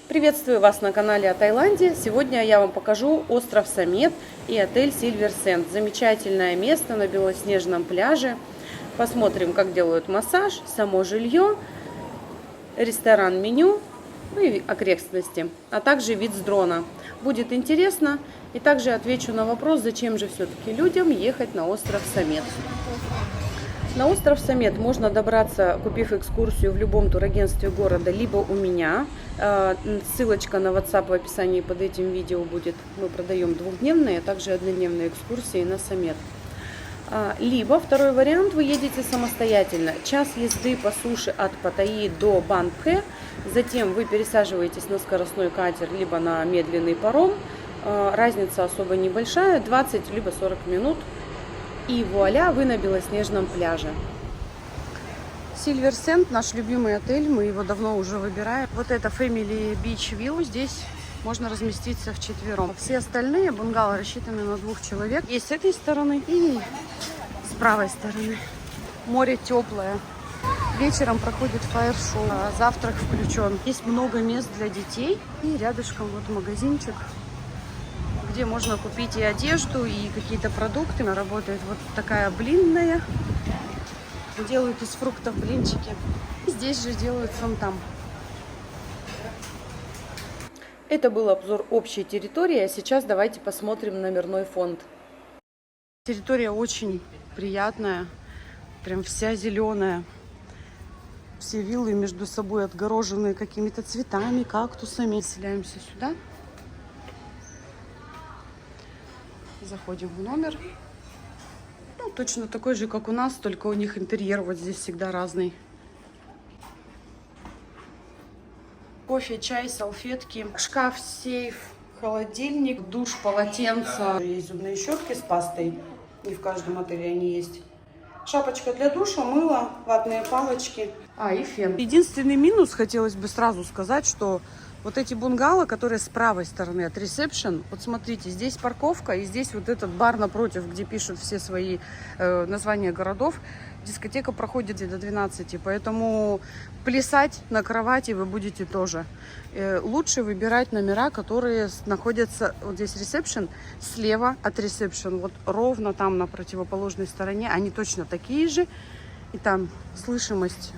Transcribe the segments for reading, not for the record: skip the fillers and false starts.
Приветствую вас на канале о Таиланде. Сегодня я вам покажу остров Самет и отель Сильвер Сенд. Замечательное место на белоснежном пляже. Посмотрим, как делают массаж, само жилье, ресторан, меню, ну и окрестности, а также вид с дрона. Будет интересно. И также отвечу на вопрос, зачем же все-таки людям ехать на остров Самет. На остров Самет можно добраться, купив экскурсию в любом турагентстве города, либо у меня. Ссылочка на WhatsApp в описании под этим видео будет. Мы продаем двухдневные, а также однодневные экскурсии на Самет. Либо второй вариант, вы едете самостоятельно. Час езды по суше от Паттайи до Бангпхе. Затем вы пересаживаетесь на скоростной катер, либо на медленный паром. Разница особо небольшая, 20 либо 40 минут. И вуаля, вы на белоснежном пляже. Сильвер Сенд, наш любимый отель, мы его давно уже выбираем. Вот это Family Beach View, здесь можно разместиться вчетвером. Все остальные бунгало рассчитаны на 2 человек. Есть с этой стороны и с правой стороны. Море теплое. Вечером проходит фаер-шоу, завтрак включен. Есть много мест для детей. И рядышком вот магазинчик, где можно купить и одежду, и какие-то продукты. Она работает вот такая блинная. Делают из фруктов блинчики. Здесь же делают фонтан. Это был обзор общей территории, а сейчас давайте посмотрим номерной фонд. Территория очень приятная, прям вся зеленая. Все виллы между собой отгорожены какими-то цветами, кактусами. Селяемся сюда. Заходим в номер. Ну, точно такой же, как у нас, только у них интерьер вот здесь всегда разный. Кофе, чай, салфетки, шкаф, сейф, холодильник, душ, полотенце. Есть зубные щетки с пастой. Не в каждом отеле они есть. Шапочка для душа, мыло, ватные палочки. И фен. Единственный минус, хотелось бы сразу сказать, что вот эти бунгало, которые с правой стороны от ресепшн, вот смотрите, здесь парковка, и здесь вот этот бар напротив, где пишут все свои названия городов. Дискотека проходит до 12, поэтому плясать на кровати вы будете тоже. Лучше выбирать номера, которые находятся, вот здесь ресепшн, слева от ресепшн, вот ровно там на противоположной стороне, они точно такие же, и там слышимость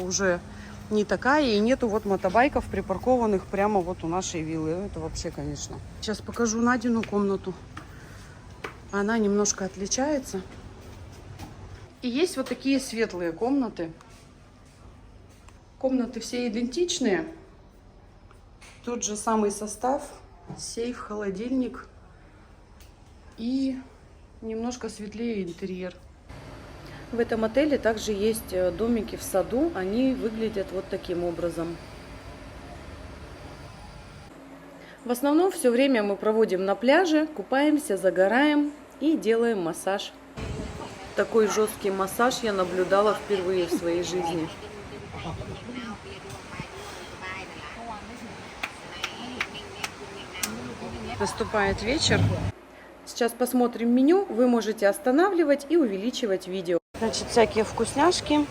уже не такая, и нету вот мотобайков, припаркованных прямо вот у нашей виллы. Это вообще, конечно. Сейчас покажу Надину комнату. Она немножко отличается. И есть вот такие светлые комнаты. Комнаты все идентичные. Тот же самый состав. Сейф, холодильник. И немножко светлее интерьер. В этом отеле также есть домики в саду. Они выглядят вот таким образом. В основном все время мы проводим на пляже, купаемся, загораем и делаем массаж. Такой жесткий массаж я наблюдала впервые в своей жизни. Наступает вечер. Сейчас посмотрим меню. Вы можете останавливать и увеличивать видео. Значит, всякие вкусняшки.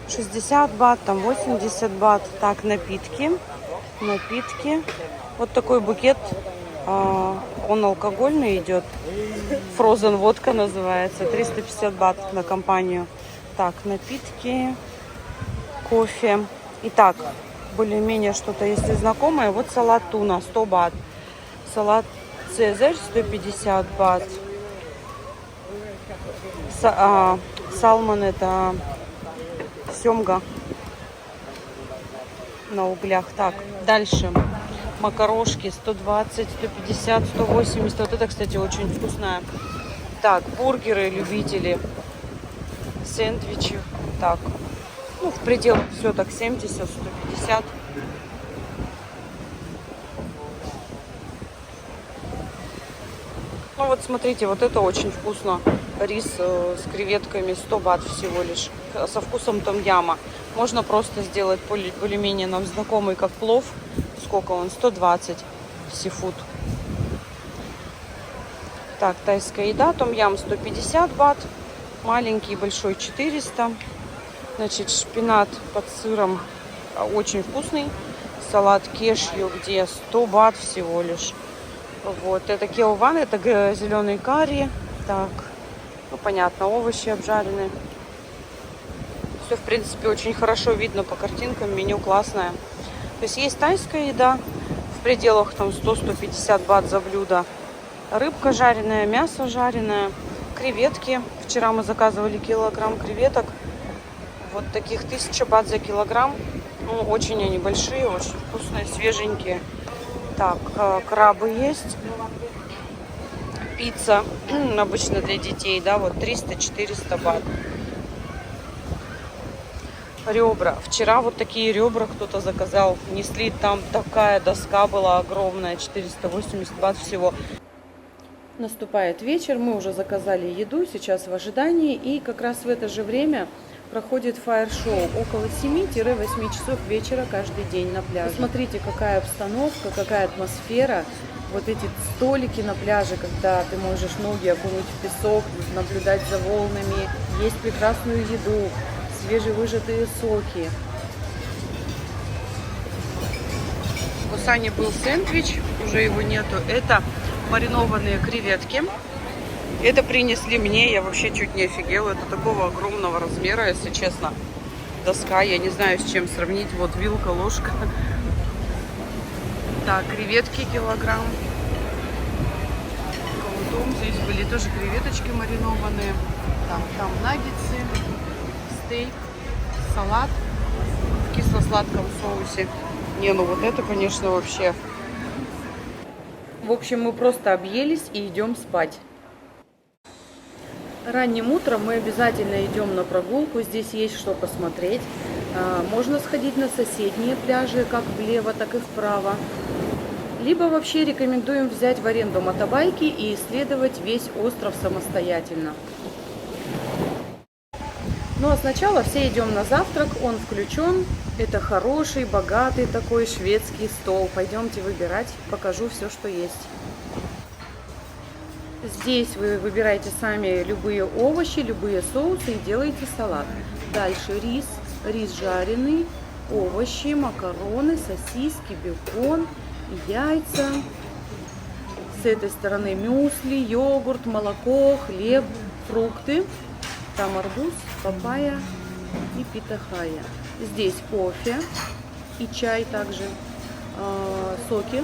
60 бат, там 80 бат. Так, напитки. Напитки. Вот такой букет. Он алкогольный идет. Frozen водка называется. 350 бат на компанию. Так, напитки. Кофе. Итак, более-менее что-то если знакомое. Вот салат туна, 100 бат. Салат Цезарь, 150 бат. Салмон, это семга на углях. Так, дальше. Макарошки 120, 150, 180. Вот это, кстати, очень вкусная. Так, бургеры, любители. Сэндвичи. Так, ну, в пределах все так 70, 150. Ну вот смотрите, вот это очень вкусно. Рис с креветками, 100 бат всего лишь. Со вкусом том-яма. Можно просто сделать более-менее нам знакомый, как плов. Сколько он? 120. Сифуд. Так, тайская еда. Том-ям 150 бат. Маленький, большой 400. Значит, шпинат под сыром очень вкусный. салат кешью, где 100 бат всего лишь. Вот, это кеован, это зеленый карри. Так, ну понятно, овощи обжаренные. Все, в принципе, очень хорошо видно по картинкам, меню классное. То есть есть тайская еда в пределах там 100-150 бат за блюдо. Рыбка жареная, мясо жареное, креветки. Вчера мы заказывали килограмм креветок. Вот таких 1000 бат за килограмм. Ну, очень они большие, очень вкусные, свеженькие. Так, крабы есть. Пицца, обычно для детей, да, вот 300-400 бат. Ребра. Вчера вот такие ребра кто-то заказал. Несли, там такая доска была огромная, 480 бат всего. Наступает вечер, мы уже заказали еду, сейчас в ожидании. И как раз в это же время проходит фаер-шоу около 7-8 часов вечера каждый день на пляже. Посмотрите, какая обстановка, какая атмосфера. Вот эти столики на пляже, когда ты можешь ноги окунуть в песок, наблюдать за волнами, есть прекрасную еду, свежевыжатые соки. У Сани был сэндвич, уже его нету. Это маринованные креветки. Это принесли мне, я вообще чуть не офигела. Это такого огромного размера, если честно. Доска, я не знаю, с чем сравнить. Вот вилка, ложка. Так, креветки килограмм. Потом здесь были тоже креветочки маринованные. Там наггетсы, стейк, салат в кисло-сладком соусе. Не, ну вот это, конечно, вообще. В общем, мы просто объелись и идем спать. Ранним утром мы обязательно идем на прогулку. Здесь есть что посмотреть. Можно сходить на соседние пляжи, как влево, так и вправо. Либо вообще рекомендуем взять в аренду мотобайки и исследовать весь остров самостоятельно. Ну а сначала все идем на завтрак, он включен. Это хороший, богатый такой шведский стол. Пойдемте выбирать, покажу все, что есть. Здесь вы выбираете сами любые овощи, любые соусы и делаете салат. Дальше рис жареный, овощи, макароны, сосиски, бекон, яйца. С этой стороны мюсли, йогурт, молоко, хлеб, фрукты. Там арбуз, папайя и питахая. Здесь кофе и чай также, соки.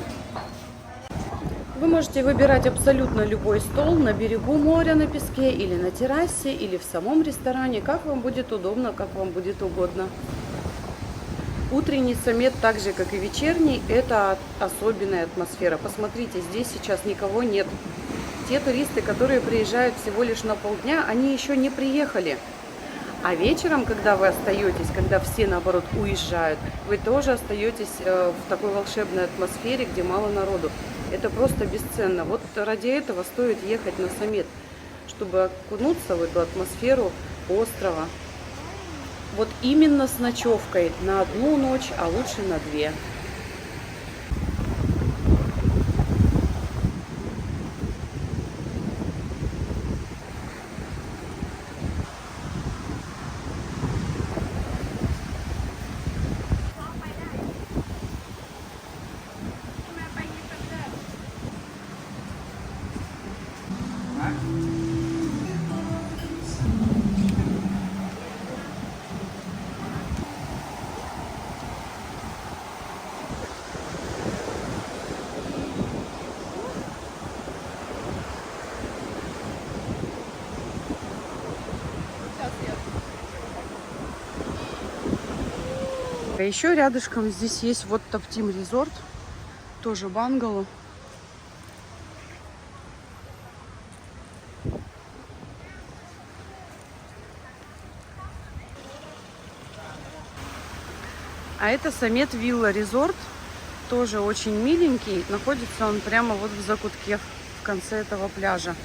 Вы можете выбирать абсолютно любой стол на берегу моря, на песке, или на террасе, или в самом ресторане, как вам будет удобно, как вам будет угодно. Утренний самет, так же как и вечерний, это особенная атмосфера. Посмотрите, здесь сейчас никого нет. Те туристы, которые приезжают всего лишь на полдня, они еще не приехали. А вечером, когда вы остаетесь, когда все, наоборот, уезжают, вы тоже остаетесь в такой волшебной атмосфере, где мало народу. Это просто бесценно. Вот ради этого стоит ехать на Самет, чтобы окунуться в эту атмосферу острова. Вот именно с ночевкой на одну ночь, а лучше на 2. А еще рядышком здесь есть вот Табтим Ресорт, тоже бунгало. А это Самет Вилла Ресорт, тоже очень миленький. Находится он прямо вот в закутке, в конце этого пляжа.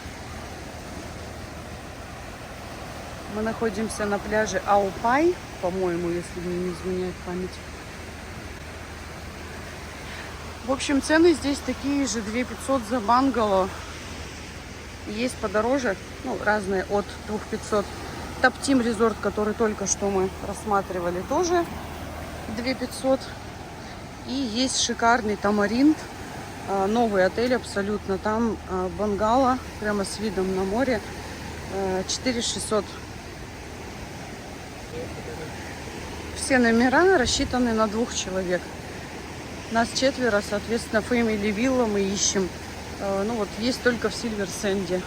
Мы находимся на пляже Аупай, по-моему, если мне не изменяет память. В общем, цены здесь такие же, 2500 за бунгало. Есть подороже, ну, разные, от 2500. Tabtim Resort, который только что мы рассматривали, тоже 2500. И есть шикарный Тамаринд, новый отель абсолютно. Там бунгало, прямо с видом на море, 4600. Все номера рассчитаны на 2 человек. Нас 4, соответственно, Family Villa мы ищем. Ну вот, есть только в Сильвер Сенде.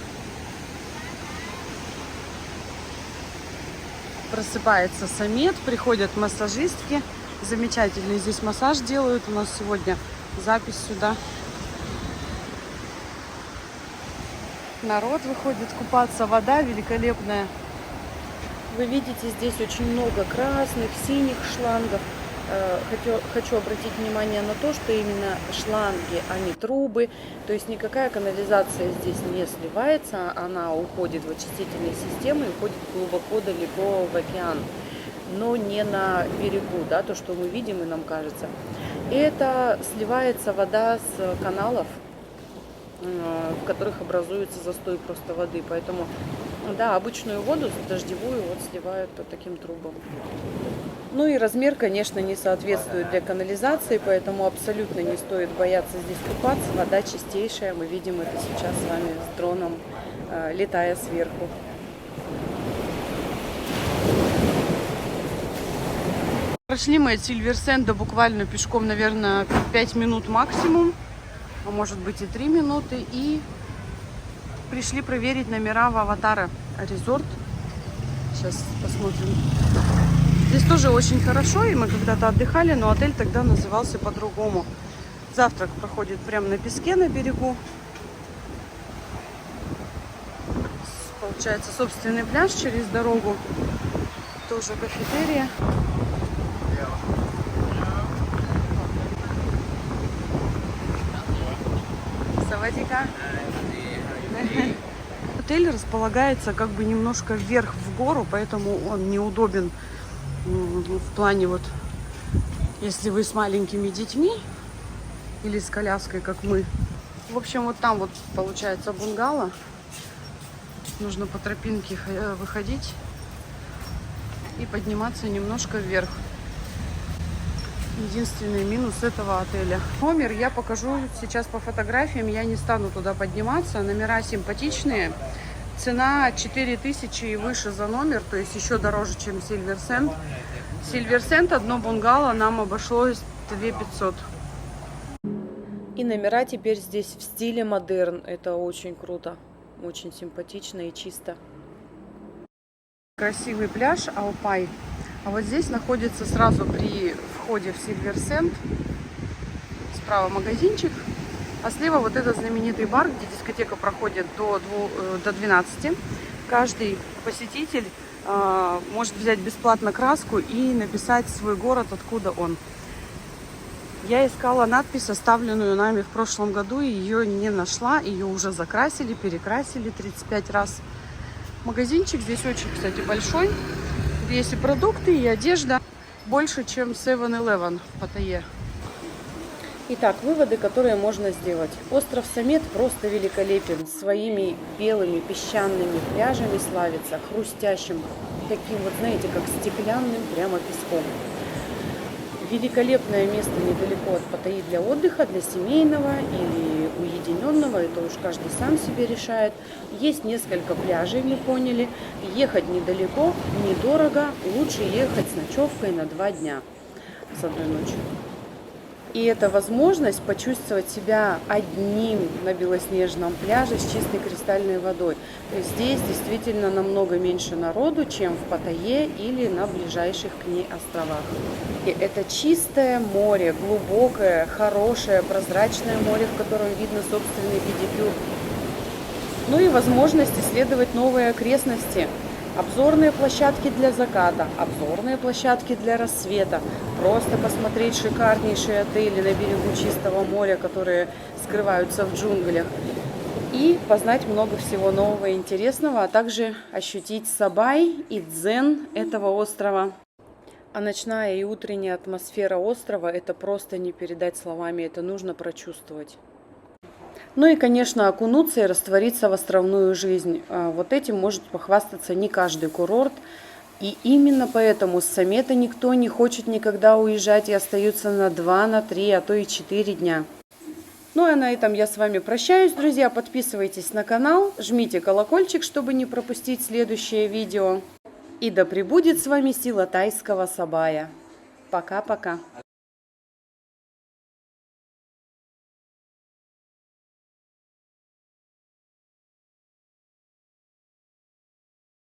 Просыпается Самет, приходят массажистки. Замечательный здесь массаж делают. У нас сегодня запись сюда. Народ выходит купаться, вода великолепная. Вы видите, здесь очень много красных, синих шлангов. Хочу обратить внимание на то, что именно шланги, а не трубы. То есть никакая канализация здесь не сливается, она уходит в очистительные системы и уходит глубоко, далеко в океан, но не на берегу, да, то, что мы видим и нам кажется. И это сливается вода с каналов, в которых образуется застой просто воды. Поэтому, да, обычную воду, дождевую, вот сливают по таким трубам. Ну и размер, конечно, не соответствует для канализации, поэтому абсолютно не стоит бояться здесь купаться. Вода чистейшая, мы видим это сейчас с вами с дроном, летая сверху. Прошли мы от Сильвер Сенда буквально пешком, наверное, 5 минут максимум, а может быть и 3 минуты. И пришли проверить номера в Аватара Ресорт. Сейчас посмотрим. Здесь тоже очень хорошо, и мы когда-то отдыхали, но отель тогда назывался по-другому. Завтрак проходит прямо на песке на берегу. Получается собственный пляж через дорогу. Тоже кафетерия. Савадика. Отель располагается как бы немножко вверх в гору, поэтому он неудобен в плане вот, если вы с маленькими детьми или с коляской, как мы. В общем, вот там вот получается бунгало. Нужно по тропинке выходить и подниматься немножко вверх. Единственный минус этого отеля. Номер я покажу сейчас по фотографиям. Я не стану туда подниматься. Номера симпатичные. Цена 4000 и выше за номер, то есть еще дороже, чем Сильвер Сенд. Сильвер Сенд одно бунгало нам обошлось 2500. И номера теперь здесь в стиле модерн. Это очень круто, очень симпатично и чисто. Красивый пляж Алпай. А вот здесь находится сразу при входе в Сильвер Сенд. Справа магазинчик. А слева вот этот знаменитый бар, где дискотека проходит до 12. Каждый посетитель может взять бесплатно краску и написать свой город, откуда он. Я искала надпись, оставленную нами в прошлом году, и ее не нашла. Ее уже закрасили, перекрасили 35 раз. Магазинчик здесь очень, кстати, большой. Есть и продукты, и одежда. Больше, чем 7-Eleven в Паттайе. Итак, выводы, которые можно сделать. Остров Самет просто великолепен. Своими белыми песчаными пляжами славится, хрустящим, таким вот, знаете, как стеклянным прямо песком. Великолепное место недалеко от Паттайи для отдыха, для семейного или уединенного. Это уж каждый сам себе решает. Есть несколько пляжей, мы поняли. Ехать недалеко, недорого. Лучше ехать с ночевкой на 2 дня с одной ночью. И это возможность почувствовать себя одним на белоснежном пляже с чистой кристальной водой. То есть здесь действительно намного меньше народу, чем в Паттайе или на ближайших к ней островах. И это чистое море, глубокое, хорошее, прозрачное море, в котором видно собственный педикюр. Ну и возможность исследовать новые окрестности. Обзорные площадки для заката, обзорные площадки для рассвета. Просто посмотреть шикарнейшие отели на берегу чистого моря, которые скрываются в джунглях. И познать много всего нового и интересного, а также ощутить сабай и дзен этого острова. А ночная и утренняя атмосфера острова – это просто не передать словами, это нужно прочувствовать. Ну и, конечно, окунуться и раствориться в островную жизнь. Вот этим может похвастаться не каждый курорт. И именно поэтому с Самета никто не хочет никогда уезжать и остаются на 2, на 3, а то и 4 дня. Ну а на этом я с вами прощаюсь, друзья. Подписывайтесь на канал, жмите колокольчик, чтобы не пропустить следующее видео. И да пребудет с вами сила тайского сабая. Пока-пока.